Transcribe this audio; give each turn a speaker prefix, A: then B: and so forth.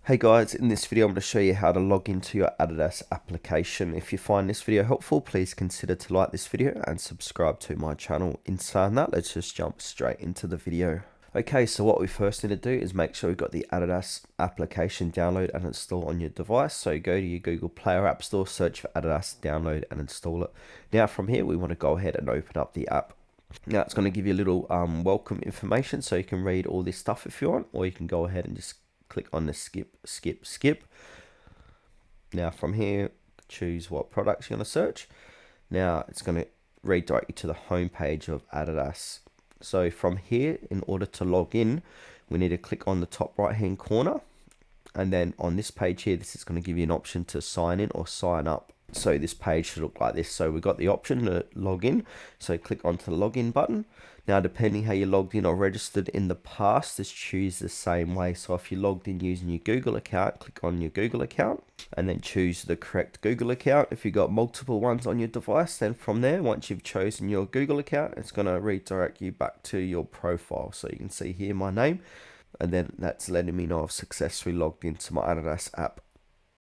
A: Hey guys, in this video I'm going to show you how to log into your Adidas application. If you find this video helpful, please consider to like this video and subscribe to my channel. In saying that, let's just jump straight into the video. Okay, so what we first need to do is make sure we've got the Adidas application download and install on your device. So go to your Google Play or App Store, search for Adidas, download and install it. Now from here we want to go ahead and open up the app. Now it's going to give you a little welcome information, so you can read all this stuff if you want, or you can go ahead and just click on the skip. Now from here, choose what products you're going to search. Now it's going to redirect you to the home page of Adidas. So from here, in order to log in, we need to click on the top right hand corner, and then on this page here, this is going to give you an option to sign in or sign up. So this page should look like this. So we've got the option to log in, so click onto the login button. Now depending how you logged in or registered in the past, just choose the same way. So if you logged in using your Google account, click on your Google account and then choose the correct Google account. If you've got multiple ones on your device, then from there, once you've chosen your Google account, it's going to redirect you back to your profile. So you can see here my name, and then that's letting me know I've successfully logged into my Adidas app.